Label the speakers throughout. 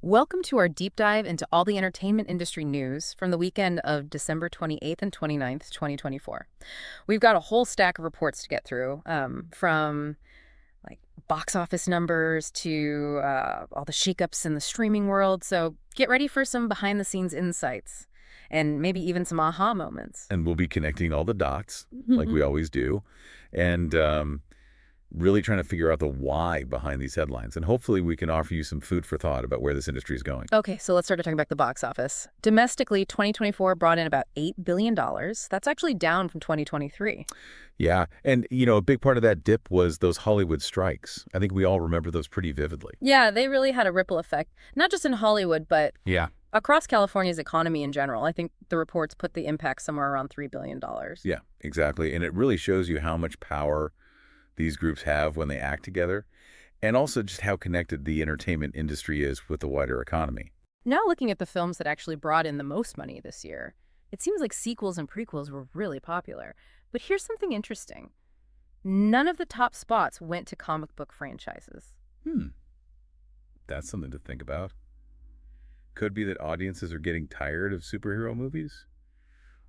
Speaker 1: Welcome to our deep dive into all the entertainment industry news from the weekend of December 28th and 29th, 2024. We've got a whole stack of reports to get through, from like box office numbers to all the shakeups in the streaming world. So get ready for some behind the scenes insights and maybe even some aha moments.
Speaker 2: And we'll be connecting all the dots, like we always do, and really trying to figure out the why behind these headlines. And hopefully we can offer you some food for thought about where this industry is going.
Speaker 1: Okay, so let's start talking about the box office. Domestically, 2024 brought in about $8 billion. That's actually down from 2023.
Speaker 2: Yeah, and a big part of that dip was those Hollywood strikes. I think we all remember those pretty vividly.
Speaker 1: Yeah, they really had a ripple effect, not just in Hollywood, but
Speaker 2: Yeah.
Speaker 1: across California's economy in general. I think the reports put the impact somewhere around $3 billion.
Speaker 2: Yeah, exactly. And it really shows you how much power these groups have when they act together, and also just how connected the entertainment industry is with the wider economy.
Speaker 1: Now looking at the films that actually brought in the most money this year, it seems like sequels and prequels were really popular. But here's something interesting. None of the top spots went to comic book franchises.
Speaker 2: That's something to think about. Could be that audiences are getting tired of superhero movies.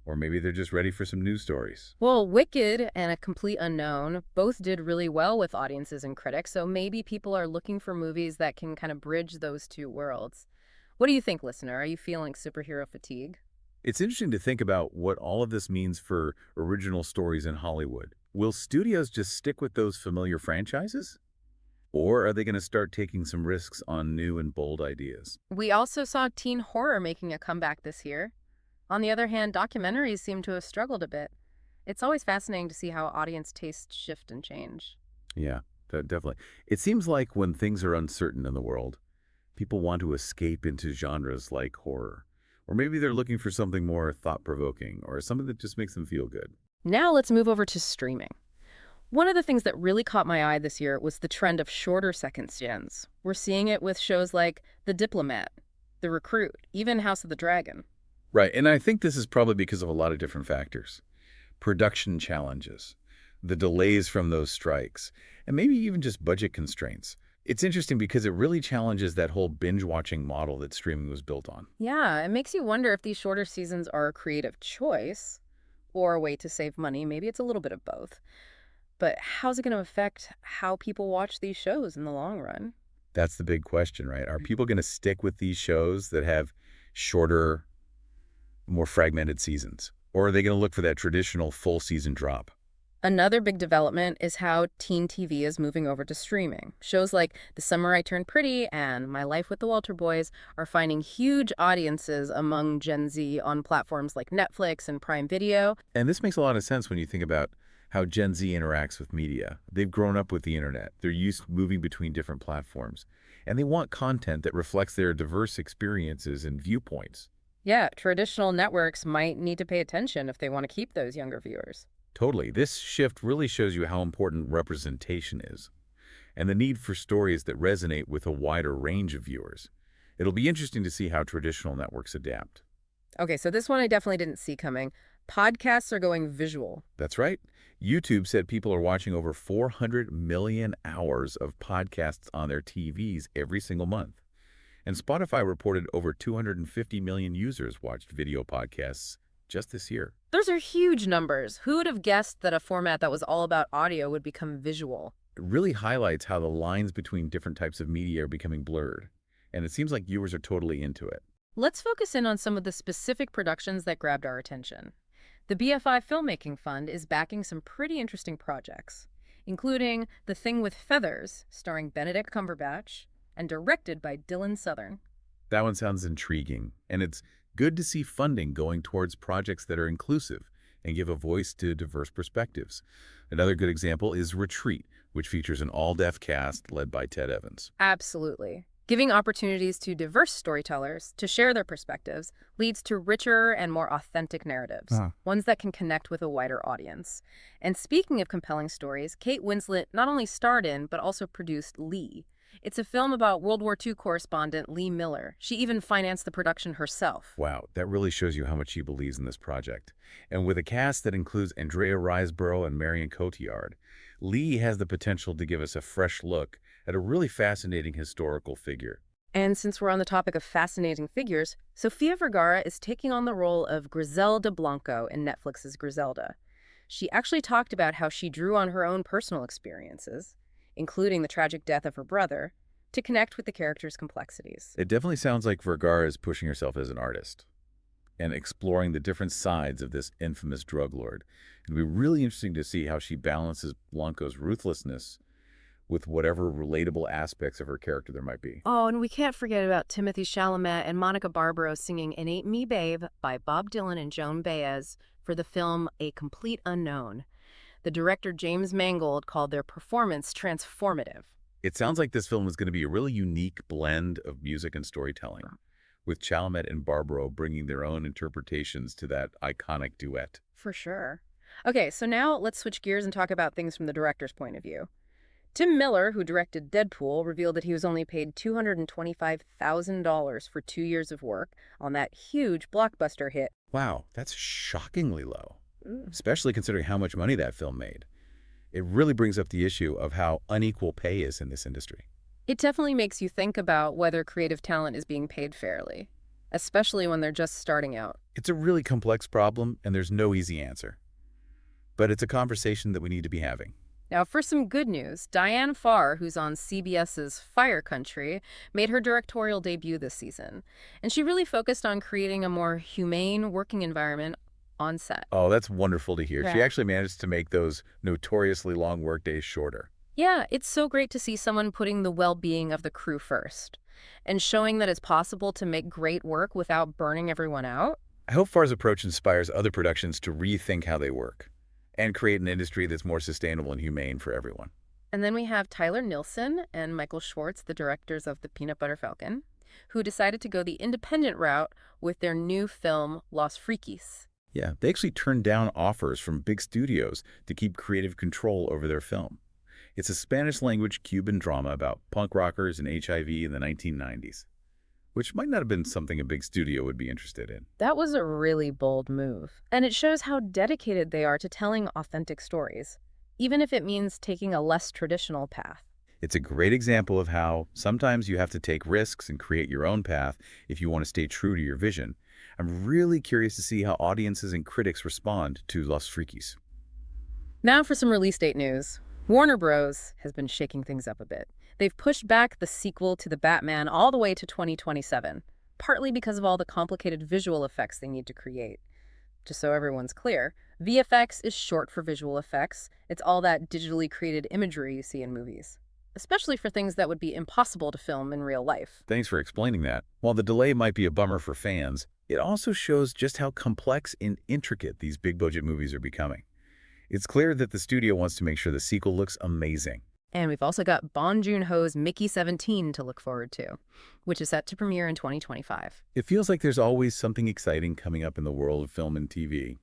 Speaker 2: Or maybe they're just ready for some news stories.
Speaker 1: Well, Wicked and A Complete Unknown both did really well with audiences and critics, so maybe people are looking for movies that can kind of bridge those two worlds. What do you think, listener? Are you feeling superhero fatigue?
Speaker 2: It's interesting to think about what all of this means for original stories in Hollywood. Will studios just stick with those familiar franchises? Or are they going to start taking some risks on new and bold ideas?
Speaker 1: We also saw teen horror making a comeback this year. On the other hand, documentaries seem to have struggled a bit. It's always fascinating to see how audience tastes shift and change.
Speaker 2: Yeah, definitely. It seems like when things are uncertain in the world, people want to escape into genres like horror. Or maybe they're looking for something more thought-provoking or something that just makes them feel good.
Speaker 1: Now let's move over to streaming. One of the things that really caught my eye this year was the trend of shorter second seasons. We're seeing it with shows like The Diplomat, The Recruit, even House of the Dragon.
Speaker 2: Right, and I think this is probably because of a lot of different factors. Production challenges, the delays from those strikes, and maybe even just budget constraints. It's interesting because it really challenges that whole binge-watching model that streaming was built on.
Speaker 1: Yeah, it makes you wonder if these shorter seasons are a creative choice or a way to save money. Maybe it's a little bit of both. But how's it going to affect how people watch these shows in the long run?
Speaker 2: That's the big question, right? Are people going to stick with these shows that have shorter, more fragmented seasons? Or are they going to look for that traditional full season drop?
Speaker 1: Another big development is how teen TV is moving over to streaming. Shows like The Summer I Turned Pretty and My Life with the Walter Boys are finding huge audiences among Gen Z on platforms like Netflix and Prime Video.
Speaker 2: And this makes a lot of sense when you think about how Gen Z interacts with media. They've grown up with the internet. They're used to moving between different platforms. And they want content that reflects their diverse experiences and viewpoints.
Speaker 1: Yeah, traditional networks might need to pay attention if they want to keep those younger viewers.
Speaker 2: Totally. This shift really shows you how important representation is and the need for stories that resonate with a wider range of viewers. It'll be interesting to see how traditional networks adapt.
Speaker 1: Okay, so this one I definitely didn't see coming. Podcasts are going visual.
Speaker 2: That's right. YouTube said people are watching over 400 million hours of podcasts on their TVs every single month. And Spotify reported over 250 million users watched video podcasts just this year.
Speaker 1: Those are huge numbers. Who would have guessed that a format that was all about audio would become visual?
Speaker 2: It really highlights how the lines between different types of media are becoming blurred. And it seems like viewers are totally into it.
Speaker 1: Let's focus in on some of the specific productions that grabbed our attention. The BFI Filmmaking Fund is backing some pretty interesting projects, including The Thing with Feathers, starring Benedict Cumberbatch, and directed by Dylan Southern.
Speaker 2: That one sounds intriguing, and it's good to see funding going towards projects that are inclusive and give a voice to diverse perspectives. Another good example is Retreat, which features an all-deaf cast led by Ted Evans.
Speaker 1: Absolutely. Giving opportunities to diverse storytellers to share their perspectives leads to richer and more authentic narratives, ones that can connect with a wider audience. And speaking of compelling stories, Kate Winslet not only starred in, but also produced Lee. It's a film about World War II correspondent Lee Miller. She even financed the production herself.
Speaker 2: Wow, that really shows you how much she believes in this project. And with a cast that includes Andrea Riseborough and Marion Cotillard, Lee has the potential to give us a fresh look at a really fascinating historical figure.
Speaker 1: And since we're on the topic of fascinating figures, Sofia Vergara is taking on the role of Griselda Blanco in Netflix's Griselda. She actually talked about how she drew on her own personal experiences, including the tragic death of her brother, to connect with the character's complexities.
Speaker 2: It definitely sounds like Vergara is pushing herself as an artist and exploring the different sides of this infamous drug lord. It'll be really interesting to see how she balances Blanco's ruthlessness with whatever relatable aspects of her character there might be.
Speaker 1: Oh, and we can't forget about Timothée Chalamet and Monica Barbaro singing "It Ain't Me, Babe" by Bob Dylan and Joan Baez for the film A Complete Unknown. The director James Mangold called their performance transformative.
Speaker 2: It sounds like this film is going to be a really unique blend of music and storytelling, with Chalamet and Barbaro bringing their own interpretations to that iconic duet.
Speaker 1: For sure. Okay, so now let's switch gears and talk about things from the director's point of view. Tim Miller, who directed Deadpool, revealed that he was only paid $225,000 for 2 years of work on that huge blockbuster hit.
Speaker 2: Wow, that's shockingly low,
Speaker 1: Ooh.
Speaker 2: especially considering how much money that film made. It really brings up the issue of how unequal pay is in this industry.
Speaker 1: It definitely makes you think about whether creative talent is being paid fairly, especially when they're just starting out.
Speaker 2: It's a really complex problem, and there's no easy answer. But it's a conversation that we need to be having.
Speaker 1: Now, for some good news, Diane Farr, who's on CBS's Fire Country, made her directorial debut this season. And she really focused on creating a more humane working environment on set.
Speaker 2: Oh, that's wonderful to hear. She
Speaker 1: Yeah.
Speaker 2: actually managed to make those notoriously long workdays shorter.
Speaker 1: Yeah, it's so great to see someone putting the well-being of the crew first and showing that it's possible to make great work without burning everyone out.
Speaker 2: I hope Farr's approach inspires other productions to rethink how they work and create an industry that's more sustainable and humane for everyone.
Speaker 1: And then we have Tyler Nilson and Michael Schwartz, the directors of The Peanut Butter Falcon, who decided to go the independent route with their new film, Los Frikis.
Speaker 2: Yeah, they actually turned down offers from big studios to keep creative control over their film. It's a Spanish-language Cuban drama about punk rockers and HIV in the 1990s, which might not have been something a big studio would be interested in.
Speaker 1: That was a really bold move, and it shows how dedicated they are to telling authentic stories, even if it means taking a less traditional path.
Speaker 2: It's a great example of how sometimes you have to take risks and create your own path if you want to stay true to your vision. I'm really curious to see how audiences and critics respond to Los Frikis.
Speaker 1: Now for some release date news. Warner Bros. Has been shaking things up a bit. They've pushed back the sequel to The Batman all the way to 2027, partly because of all the complicated visual effects they need to create. Just so everyone's clear, VFX is short for visual effects. It's all that digitally created imagery you see in movies, especially for things that would be impossible to film in real life.
Speaker 2: Thanks for explaining that. While the delay might be a bummer for fans, it also shows just how complex and intricate these big-budget movies are becoming. It's clear that the studio wants to make sure the sequel looks amazing.
Speaker 1: And we've also got Bong Joon-ho's Mickey 17 to look forward to, which is set to premiere in 2025.
Speaker 2: It feels like there's always something exciting coming up in the world of film and TV.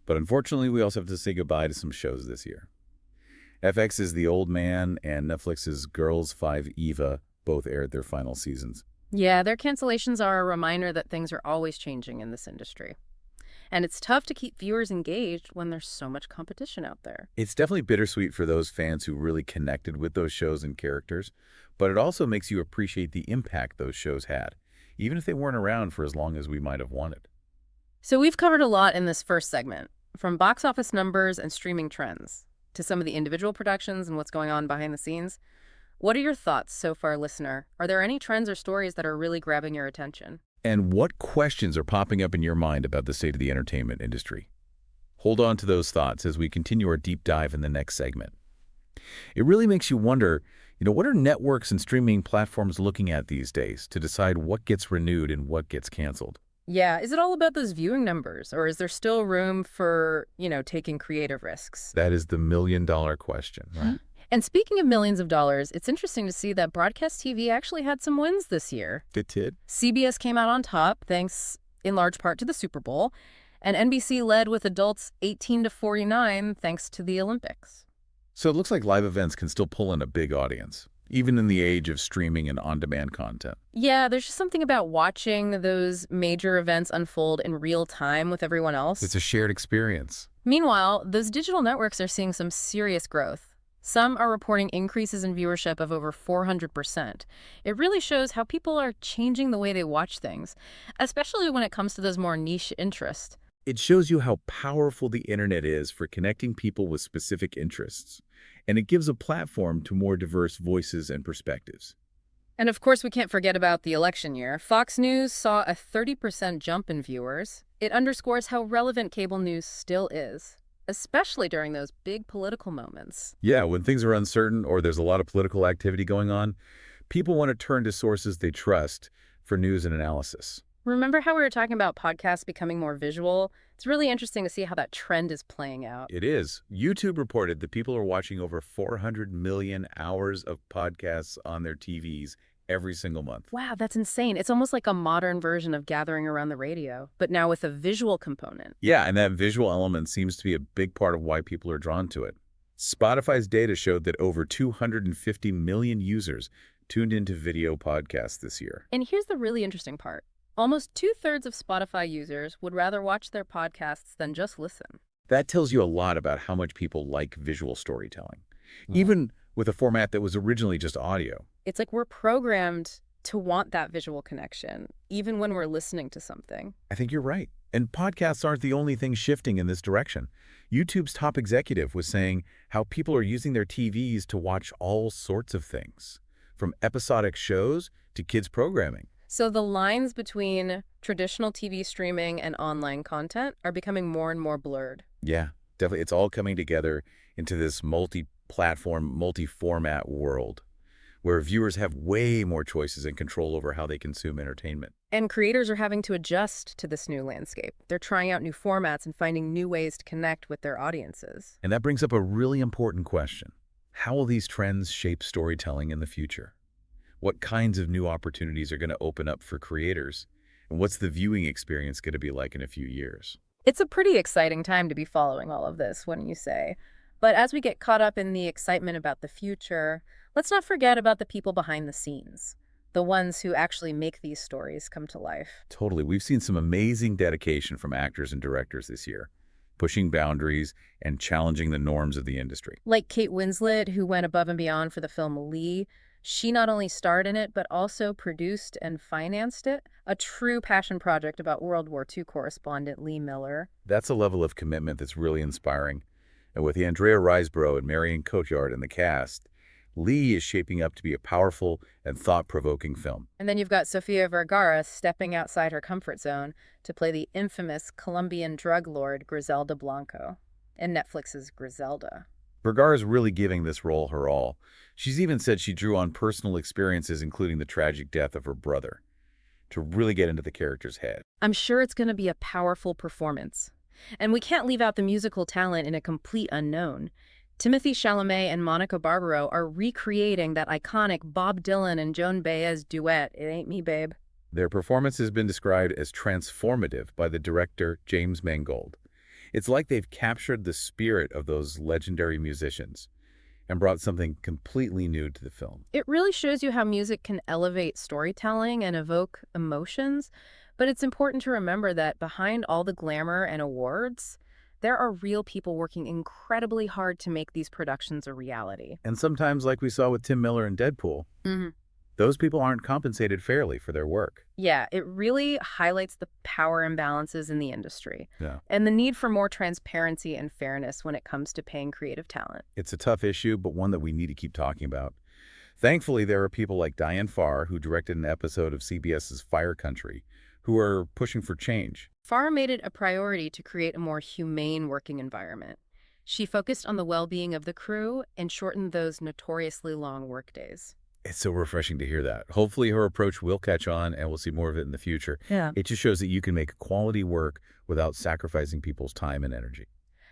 Speaker 2: But unfortunately, we also have to say goodbye to some shows this year. FX's The Old Man and Netflix's Girls 5 Eva both aired their final seasons.
Speaker 1: Yeah, their cancellations are a reminder that things are always changing in this industry. And it's tough to keep viewers engaged when there's so much competition out there.
Speaker 2: It's definitely bittersweet for those fans who really connected with those shows and characters, but it also makes you appreciate the impact those shows had, even if they weren't around for as long as we might have wanted.
Speaker 1: So we've covered a lot in this first segment, from box office numbers and streaming trends to some of the individual productions and what's going on behind the scenes. What are your thoughts so far, listener? Are there any trends or stories that are really grabbing your attention?
Speaker 2: And what questions are popping up in your mind about the state of the entertainment industry? Hold on to those thoughts as we continue our deep dive in the next segment. It really makes you wonder, what are networks and streaming platforms looking at these days to decide what gets renewed and what gets canceled?
Speaker 1: Yeah, is it all about those viewing numbers, or is there still room for, taking creative risks?
Speaker 2: That is the million-dollar question, right?
Speaker 1: And speaking of millions of dollars, it's interesting to see that broadcast TV actually had some wins this year.
Speaker 2: It did.
Speaker 1: CBS came out on top, thanks in large part to the Super Bowl, and NBC led with adults 18 to 49, thanks to the Olympics.
Speaker 2: So it looks like live events can still pull in a big audience, even in the age of streaming and on-demand content.
Speaker 1: Yeah, there's just something about watching those major events unfold in real time with everyone else.
Speaker 2: It's a shared experience.
Speaker 1: Meanwhile, those digital networks are seeing some serious growth. Some are reporting increases in viewership of over 400%. It really shows how people are changing the way they watch things, especially when it comes to those more niche interests.
Speaker 2: It shows you how powerful the internet is for connecting people with specific interests, and it gives a platform to more diverse voices and perspectives.
Speaker 1: And of course, we can't forget about the election year. Fox News saw a 30% jump in viewers. It underscores how relevant cable news still is, especially during those big political moments.
Speaker 2: Yeah, when things are uncertain or there's a lot of political activity going on, people want to turn to sources they trust for news and analysis.
Speaker 1: Remember how we were talking about podcasts becoming more visual? It's really interesting to see how that trend is playing out.
Speaker 2: It is. YouTube reported that people are watching over 400 million hours of podcasts on their TVs every single month.
Speaker 1: Wow, that's insane. It's almost like a modern version of gathering around the radio, but now with a visual component.
Speaker 2: Yeah, and that visual element seems to be a big part of why people are drawn to it. Spotify's data showed that over 250 million users tuned into video podcasts this year.
Speaker 1: And here's the really interesting part. Almost two-thirds of Spotify users would rather watch their podcasts than just listen.
Speaker 2: That tells you a lot about how much people like visual storytelling, even with a format that was originally just audio.
Speaker 1: It's like we're programmed to want that visual connection, even when we're listening to something.
Speaker 2: I think you're right. And podcasts aren't the only thing shifting in this direction. YouTube's top executive was saying how people are using their TVs to watch all sorts of things, from episodic shows to kids programming.
Speaker 1: So the lines between traditional TV streaming and online content are becoming more and more blurred.
Speaker 2: Yeah, definitely. It's all coming together into this multi-platform, multi-format world where viewers have way more choices and control over how they consume entertainment.
Speaker 1: And creators are having to adjust to this new landscape. They're trying out new formats and finding new ways to connect with their audiences.
Speaker 2: And that brings up a really important question. How will these trends shape storytelling in the future? What kinds of new opportunities are going to open up for creators? And what's the viewing experience going to be like in a few years?
Speaker 1: It's a pretty exciting time to be following all of this, wouldn't you say? But as we get caught up in the excitement about the future, let's not forget about the people behind the scenes, the ones who actually make these stories come to life.
Speaker 2: Totally. We've seen some amazing dedication from actors and directors this year, pushing boundaries and challenging the norms of the industry.
Speaker 1: Like Kate Winslet, who went above and beyond for the film Lee. She not only starred in it, but also produced and financed it. A true passion project about World War II correspondent Lee Miller.
Speaker 2: That's a level of commitment that's really inspiring. And with Andrea Riseborough and Marion Cotillard in the cast, Lee is shaping up to be a powerful and thought-provoking film.
Speaker 1: And then you've got Sofia Vergara stepping outside her comfort zone to play the infamous Colombian drug lord Griselda Blanco in Netflix's Griselda.
Speaker 2: Vergara's really giving this role her all. She's even said she drew on personal experiences, including the tragic death of her brother, to really get into the character's head.
Speaker 1: I'm sure it's going to be a powerful performance. And we can't leave out the musical talent in A Complete Unknown. Timothée Chalamet and Monica Barbaro are recreating that iconic Bob Dylan and Joan Baez duet, It Ain't Me, Babe.
Speaker 2: Their performance has been described as transformative by the director James Mangold. It's like they've captured the spirit of those legendary musicians and brought something completely new to the film.
Speaker 1: It really shows you how music can elevate storytelling and evoke emotions, but it's important to remember that behind all the glamour and awards, there are real people working incredibly hard to make these productions a reality.
Speaker 2: And sometimes, like we saw with Tim Miller in Deadpool, those people aren't compensated fairly for their work.
Speaker 1: Yeah, it really highlights the power imbalances in the industry
Speaker 2: Yeah.
Speaker 1: and the need for more transparency and fairness when it comes to paying creative talent.
Speaker 2: It's a tough issue, but one that we need to keep talking about. Thankfully, there are people like Diane Farr, who directed an episode of CBS's Fire Country, who are pushing for change.
Speaker 1: Farr made it a priority to create a more humane working environment. She focused on the well-being of the crew and shortened those notoriously long workdays.
Speaker 2: It's so refreshing to hear that. Hopefully her approach will catch on and we'll see more of it in the future.
Speaker 1: Yeah.
Speaker 2: It just shows that you can make quality work without sacrificing people's time and energy.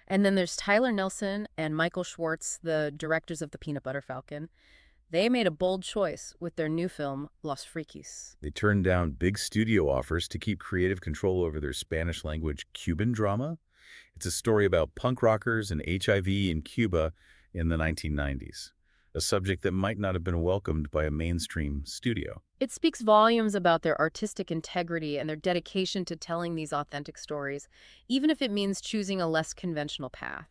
Speaker 1: And then there's Tyler Nelson and Michael Schwartz, the directors of The Peanut Butter Falcon. They made a bold choice with their new film, Los Frikis.
Speaker 2: They turned down big studio offers to keep creative control over their Spanish-language Cuban drama. It's a story about punk rockers and HIV in Cuba in the 1990s, a subject that might not have been welcomed by a mainstream studio.
Speaker 1: It speaks volumes about their artistic integrity and their dedication to telling these authentic stories, even if it means choosing a less conventional path.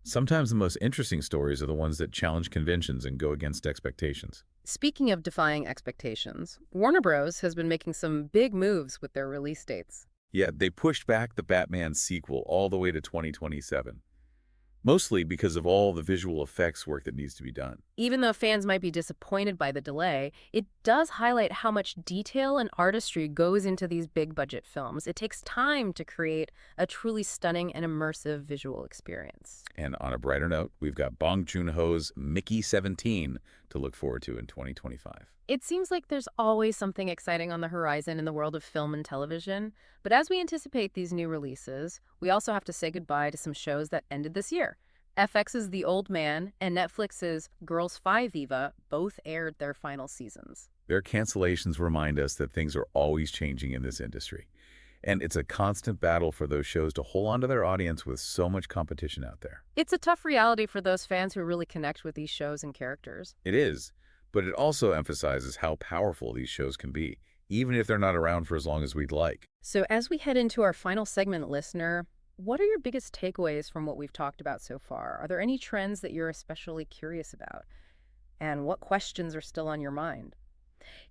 Speaker 2: Sometimes the most interesting stories are the ones that challenge conventions and go against expectations.
Speaker 1: Speaking of defying expectations, Warner Bros. Has been making some big moves with their release dates.
Speaker 2: Yeah, they pushed back the Batman sequel all the way to 2027, mostly because of all the visual effects work that needs to be done.
Speaker 1: Even though fans might be disappointed by the delay, it does highlight how much detail and artistry goes into these big budget films. It takes time to create a truly stunning and immersive visual experience.
Speaker 2: And on a brighter note, we've got Bong Joon-ho's Mickey 17 to look forward to in 2025.
Speaker 1: It seems like there's always something exciting on the horizon in the world of film and television, but as we anticipate these new releases, we also have to say goodbye to some shows that ended this year. FX's The Old Man and Netflix's Girls 5 Viva both aired their final seasons.
Speaker 2: Their cancellations remind us that things are always changing in this industry. And it's a constant battle for those shows to hold on to their audience with so much competition out there.
Speaker 1: It's a tough reality for those fans who really connect with these shows and characters.
Speaker 2: It is, but it also emphasizes how powerful these shows can be, even if they're not around for as long as we'd like.
Speaker 1: So as we head into our final segment, listener, what are your biggest takeaways from what we've talked about so far? Are there any trends that you're especially curious about? And what questions are still on your mind?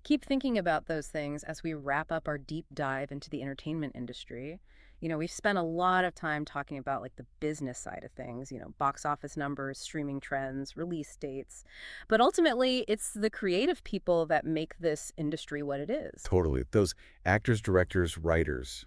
Speaker 1: Keep thinking about those things as we wrap up our deep dive into the entertainment industry. We've spent a lot of time talking about like the business side of things, box office numbers, streaming trends, release dates. But ultimately, it's the creative people that make this industry what it is.
Speaker 2: Totally. Those actors, directors, writers,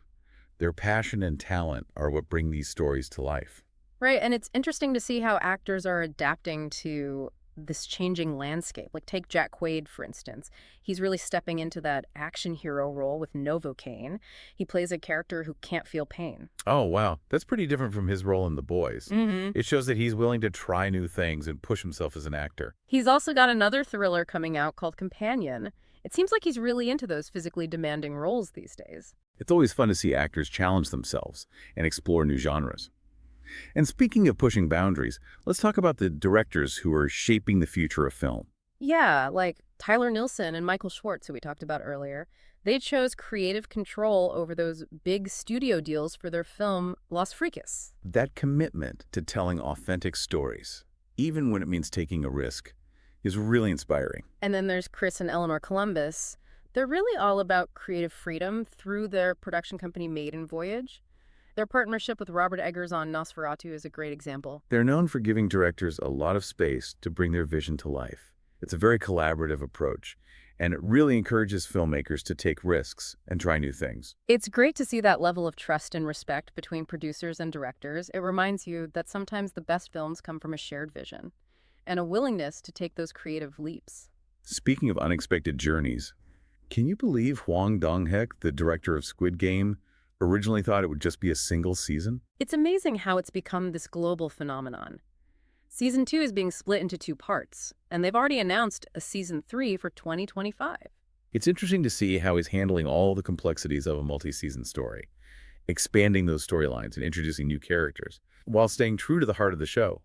Speaker 2: their passion and talent are what bring these stories to life.
Speaker 1: Right, and it's interesting to see how actors are adapting to this changing landscape. Like take Jack Quaid, for instance. He's really stepping into that action hero role with Novocaine. He plays a character who can't feel pain.
Speaker 2: Oh, wow. That's pretty different from his role in The Boys. It shows that he's willing to try new things and push himself as an actor.
Speaker 1: He's also got another thriller coming out called Companion. It seems like he's really into those physically demanding roles these days.
Speaker 2: It's always fun to see actors challenge themselves and explore new genres. And speaking of pushing boundaries, let's talk about the directors who are shaping the future of film.
Speaker 1: Yeah, like Tyler Nilson and Michael Schwartz, who we talked about earlier. They chose creative control over those big studio deals for their film Los Freakes.
Speaker 2: That commitment to telling authentic stories, even when it means taking a risk, is really inspiring.
Speaker 1: And then there's Chris and Eleanor Columbus. They're really all about creative freedom through their production company Maiden Voyage. Their partnership with Robert Eggers on Nosferatu is a great example.
Speaker 2: They're known for giving directors a lot of space to bring their vision to life. It's a very collaborative approach, and it really encourages filmmakers to take risks and try new things.
Speaker 1: It's great to see that level of trust and respect between producers and directors. It reminds you that sometimes the best films come from a shared vision and a willingness to take those creative leaps.
Speaker 2: Speaking of unexpected journeys, can you believe Hwang Dong-hyuk, the director of Squid Game, originally thought it would just be a single season?
Speaker 1: It's amazing how it's become this global phenomenon. Season 2 is being split into 2 parts, and they've already announced a Season 3 for 2025.
Speaker 2: It's interesting to see how he's handling all the complexities of a multi-season story, expanding those storylines and introducing new characters, while staying true to the heart of the show.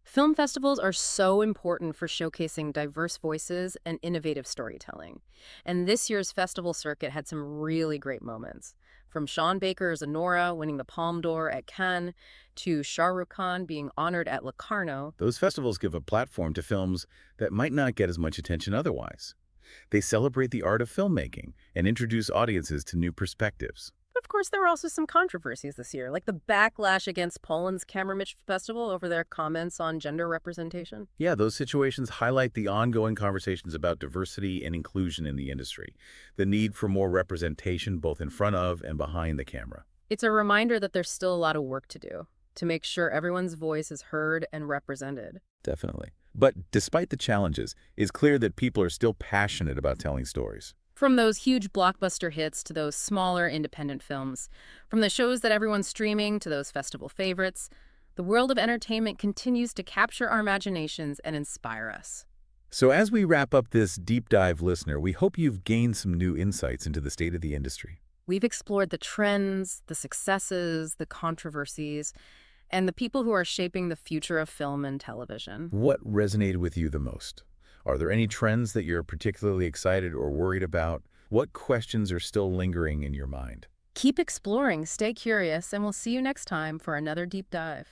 Speaker 1: Film festivals are so important for showcasing diverse voices and innovative storytelling. And this year's festival circuit had some really great moments. From Sean Baker's Anora winning the Palme d'Or at Cannes to Shah Rukh Khan being honored at Locarno.
Speaker 2: Those festivals give a platform to films that might not get as much attention otherwise. They celebrate the art of filmmaking and introduce audiences to new perspectives.
Speaker 1: But of course, there were also some controversies this year, like the backlash against Poland's Kamermich Festival over their comments on gender representation.
Speaker 2: Yeah, those situations highlight the ongoing conversations about diversity and inclusion in the industry, the need for more representation both in front of and behind the camera.
Speaker 1: It's a reminder that there's still a lot of work to do to make sure everyone's voice is heard and represented.
Speaker 2: Definitely. But despite the challenges, it's clear that people are still passionate about telling stories.
Speaker 1: From those huge blockbuster hits to those smaller independent films, from the shows that everyone's streaming to those festival favorites, the world of entertainment continues to capture our imaginations and inspire us.
Speaker 2: So as we wrap up this deep dive, listener, we hope you've gained some new insights into the state of the industry.
Speaker 1: We've explored the trends, the successes, the controversies, and the people who are shaping the future of film and television.
Speaker 2: What resonated with you the most? Are there any trends that you're particularly excited or worried about? What questions are still lingering in your mind?
Speaker 1: Keep exploring, stay curious, and we'll see you next time for another deep dive.